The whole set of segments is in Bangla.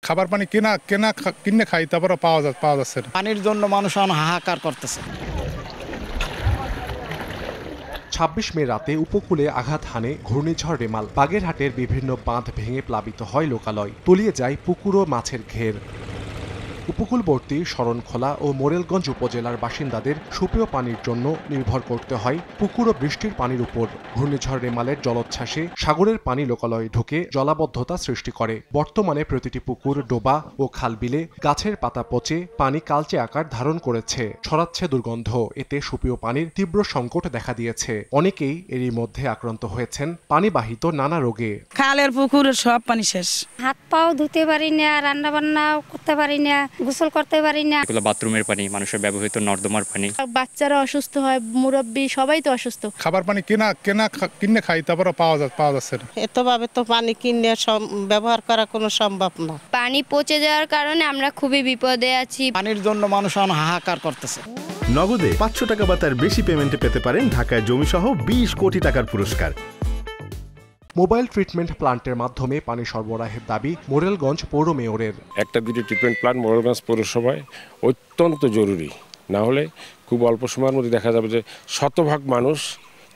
খাবার পানি কিনে খাই, তারপরে পাওয়া যাচ্ছে না। পানির জন্য মানুষ হাহাকার করতেছে। ২৬ মে রাতে উপকূলে আঘাত হানে ঘূর্ণিঝড় রেমাল। বাগেরহাটের বিভিন্ন বাঁধ ভেঙে প্লাবিত হয় লোকালয়, তলিয়ে যায় পুকুর ও মাছের ঘের। উপকূলবর্তী শরণখোলা ও মোরেলগঞ্জ উপজেলার বাসিন্দাদের সুপেয় পানির জন্য নির্ভর করতে হয় পুকুর ও বৃষ্টির পানির উপর। ঘূর্ণিঝড় রেমালের জলোচ্ছ্বাসে সাগরের পানি লোকালয়ে ঢুকে জলাবদ্ধতা সৃষ্টি করে। বর্তমানে প্রতিটি পুকুর, ডোবা ও খালবিলে গাছের পাতা পচে পানি কালচে আকার ধারণ করেছে, ছড়াচ্ছে দুর্গন্ধ। এতে সুপেয় পানির তীব্র সংকট দেখা দিয়েছে। অনেকেই এরই মধ্যে আক্রান্ত হয়েছেন পানিবাহিত নানা রোগে। খালের পুকুরের সব পানি শেষ। হাত পাও ধুতে পারি না, রান্না বান্নাও করতে পারি না, গোসল করতে পারি না। এগুলো বাথরুমের পানি, মানুষের ব্যবহৃত নর্দমার পানি। বাচ্চারা অসুস্থ হয়, মুরব্বী সবাই তো অসুস্থ। খাবার পানি কিনে খাই, তারপরে পাওয়া যাচ্ছে না। এতভাবে তো পানি কিনে ব্যবহার করা কোনো সম্ভব না। পানি পচে যাওয়ার কারণে আমরা খুবই বিপদে আছি। পানির জন্য মানুষ হাহাকার করতেছে। নগদে 500 টাকা বা তার বেশি পেমেন্টে পেতে পারেন ঢাকায় জমিসহ 20 কোটি টাকার পুরস্কার। মোবাইল ট্রিটমেন্ট প্লান্টের মাধ্যমে পানি সরবরাহের দাবি মোরেলগঞ্জ পৌর মেয়রের। একটা দুটি ট্রিটমেন্ট প্লান্ট মোরেলগঞ্জ পৌরসভায় অত্যন্ত জরুরি, না হলে খুব অল্প সময়ের মধ্যে দেখা যাবে যে শতভাগ মানুষ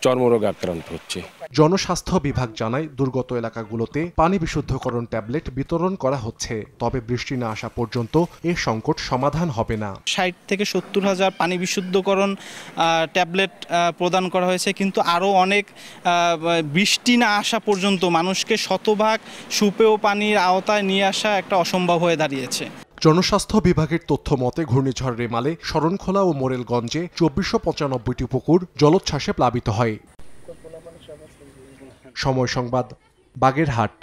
চর্মরোগে আক্রান্ত হচ্ছে। জনস্বাস্থ্য বিভাগ জানায়, দুর্গত এলাকাগুলোতে পানি বিশুদ্ধকরণ ট্যাবলেট বিতরণ করা হচ্ছে। তবে বৃষ্টি না আসা পর্যন্ত এ সংকট সমাধান হবে না। ৬০ থেকে ৭০ হাজার পানি বিশুদ্ধকরণ ট্যাবলেট প্রদান করা হয়েছে, কিন্তু আরও অনেক বৃষ্টি না আসা পর্যন্ত মানুষকে শতভাগ সুপেয় পানির আওতায় নিয়ে আসা একটা অসম্ভব হয়ে দাঁড়িয়েছে। জনস্বাস্থ্য বিভাগের তথ্য মতে ঘূর্ণিঝড় রেমালে শরণখোলা ও মোরেলগঞ্জে ২৪৯৫টি পুকুর জলোচ্ছ্বাসে প্লাবিত হয়। সময় সংবাদ, বাগেরহাট।